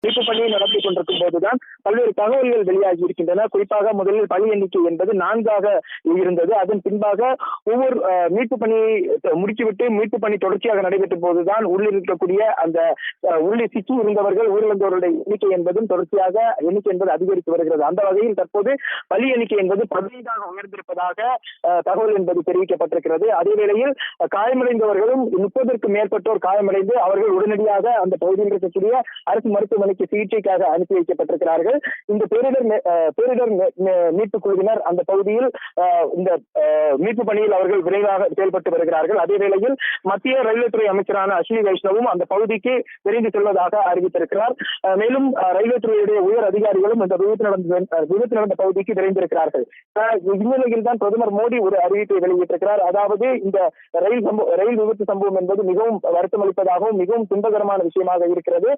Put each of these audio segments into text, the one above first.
மீட்பு பணியை நடத்தி கொண்டிருக்கும் போதுதான் பல்வேறு தகவல்கள் வெளியாகி இருக்கின்றன. குறிப்பாக முதலில் பலி எண்ணிக்கை என்பது 4ஆக இருந்தது. அதன் பின்பாக ஒவ்வொரு மீட்பு பணியை முடித்துவிட்டு மீட்பு பணி தொடர்ச்சியாக நடைபெற்ற போதுதான் உள்ளில் இருக்கக்கூடிய அந்த உள்ளில் சிக்கி இருந்தவர்கள் உயிரிழந்தவருடைய எண்ணிக்கை என்பதும் தொடர்ச்சியாக எண்ணிக்கை என்பது அதிகரித்து வருகிறது. அந்த வகையில் தற்போது பலி எண்ணிக்கை என்பது 15ஆக உயர்ந்திருப்பதாக தகவல் என்பது தெரிவிக்கப்பட்டிருக்கிறது. அதே வேளையில் காயமடைந்தவர்களும் 30க்கும் மேற்பட்டோர் காயமடைந்து அவர்கள் உடனடியாக அந்த பகுதியில் இருக்கக்கூடிய அரசு மருத்துவமனைக்கு சிகிச்சைக்காக அனுப்பி வைக்கப்பட்டிருக்கிறார்கள். இந்த பேரிடர் மீட்பு குழுவினர் அந்த பகுதியில் இந்த மீட்பு பணியில் அவர்கள் விரைவாக செயல்பட்டு வருகிறார்கள். அதே வேளையில் மத்திய ரயில்வே துறை அமைச்சரான அஸ்வினி வைஷ்ணவும் அந்த பகுதிக்கு விரைந்து செல்வதாக அறிவித்திருக்கிறார். மேலும் ரயில்வே துறையுடைய உயர் அதிகாரிகளும் இந்த விபத்து நடந்த பகுதிக்கு விரைந்திருக்கிறார்கள். இந்நிலையில் தான் பிரதமர் மோடி ஒரு அறிவிப்பை வெளியிட்டிருக்கிறார். அதாவது இந்த ரயில் விபத்து சம்பவம் என்பது மிகவும் வருத்தம் அளிப்பதாகவும் மிகவும் துன்பகரமான விஷயமாக இருக்கிறது.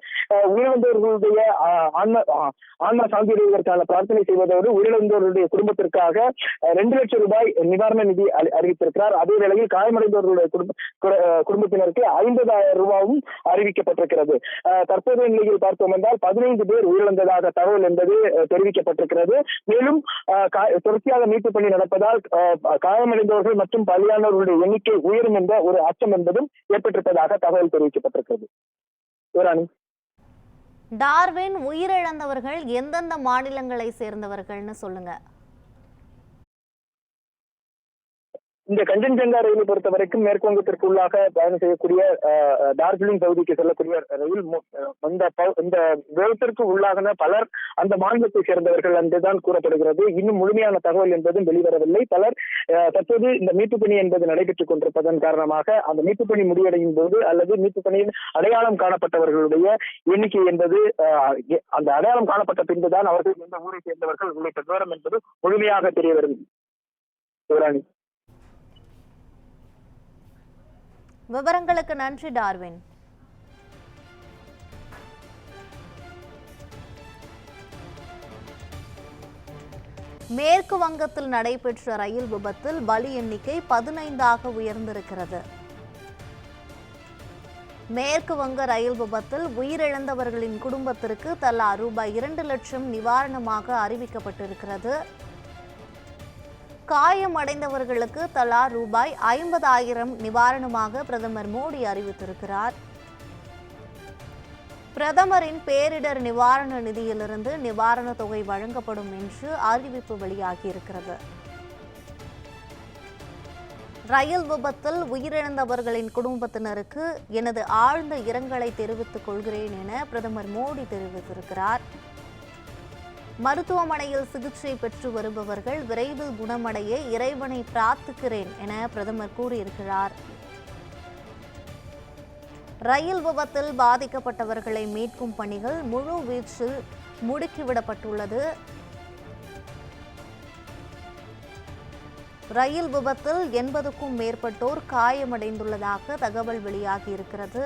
உயிரிழந்தவர்களுடைய ஆன்மா சாந்தியடைவதற்கான பிரார்த்தனை செய்வதோடு உயிரிழந்தவர்களுடைய குடும்பத்திற்காக 2 லட்சம் ரூபாய் நிவாரண நிதி அறிவித்திருக்கிறார். அதே வேளையில் காயமடைந்தவர்களுடைய குடும்பத்தினருக்கு 50,000 ரூபாயும் அறிவிக்கப்பட்டிருக்கிறது. தற்போதைய நிலையில் பார்த்தோம் என்றால் 15 பேர் உயிரிழந்ததாக தகவல் என்பது தெரிவிக்கப்பட்டிருக்கிறது. மேலும் தொடர்ச்சியாக மீட்பு பணி நடப்பதால் காயமடைந்தவர்கள் மற்றும் பலியானவர்களுடைய எண்ணிக்கை உயரும் என்ற ஒரு அச்சம் என்பதும் ஏற்பட்டிருப்பதாக தகவல் தெரிவிக்கப்பட்டிருக்கிறது. டார்வின், உயிரிழந்தவர்கள் எந்தெந்த மாநிலங்களை சேர்ந்தவர்கள்னு சொல்லுங்க. இந்த கஞ்சன்ஜங்கா ரயிலை பொறுத்த வரைக்கும் மேற்குவங்கத்திற்கு உள்ளாக பயணம் செய்யக்கூடிய டார்ஜிலிங் பகுதிக்கு செல்லக்கூடிய ரயில் இந்த விபத்திற்கு உள்ளாக பலர் அந்த மாநிலத்தை சேர்ந்தவர்கள் என்றுதான் கூறப்படுகிறது. இன்னும் முழுமையான தகவல் என்பதும் வெளிவரவில்லை. பலர் தற்போது இந்த மீட்பு பணி என்பது நடைபெற்றுக் கொண்டிருப்பதன் காரணமாக அந்த மீட்பு பணி முடிவடையும் போது அல்லது மீட்பு பணியில் அடையாளம் காணப்பட்டவர்களுடைய எண்ணிக்கை என்பது அந்த அடையாளம் காணப்பட்ட பின்புதான் அவர்கள் எந்த ஊரை சேர்ந்தவர்கள் உள்ளிட்ட விவரம் என்பது முழுமையாக தெரிய வருகிறது. விவரங்களுக்கு நன்றி டார்வின். மேற்கு வங்கத்தில் நடைபெற்ற ரயில் விபத்தில் பலி எண்ணிக்கை 15ஆக உயர்ந்திருக்கிறது. மேற்கு வங்க ரயில் விபத்தில் உயிரிழந்தவர்களின் குடும்பத்திற்கு தலா ரூபாய் 2 லட்சம் நிவாரணமாக அறிவிக்கப்பட்டிருக்கிறது. காயமடைந்தவர்களுக்கு தலா ரூபாய் 50,000 நிவாரணமாக பிரதமர் மோடி அறிவித்திருக்கிறார். பிரதமரின் பேரிடர் நிவாரண நிதியிலிருந்து நிவாரணத் தொகை வழங்கப்படும் என்று அறிவிப்பு வெளியாகியிருக்கிறது. ரயில் விபத்தில் உயிரிழந்தவர்களின் குடும்பத்தினருக்கு எனது ஆழ்ந்த இரங்கலை தெரிவித்துக் கொள்கிறேன் என பிரதமர் மோடி தெரிவித்திருக்கிறார். மருத்துவமனையில் சிகிச்சை பெற்று வருபவர்கள் விரைவில் குணமடைய இறைவனை பிரார்த்திக்கிறேன் என பிரதமர் கூறியிருக்கிறார். ரயில் விபத்தில் பாதிக்கப்பட்டவர்களை மீட்கும் பணிகள் முழு வீச்சில் முடுக்கிவிடப்பட்டுள்ளது. ரயில் விபத்தில் 80க்கும் மேற்பட்டோர் காயமடைந்துள்ளதாக தகவல் வெளியாகியிருக்கிறது.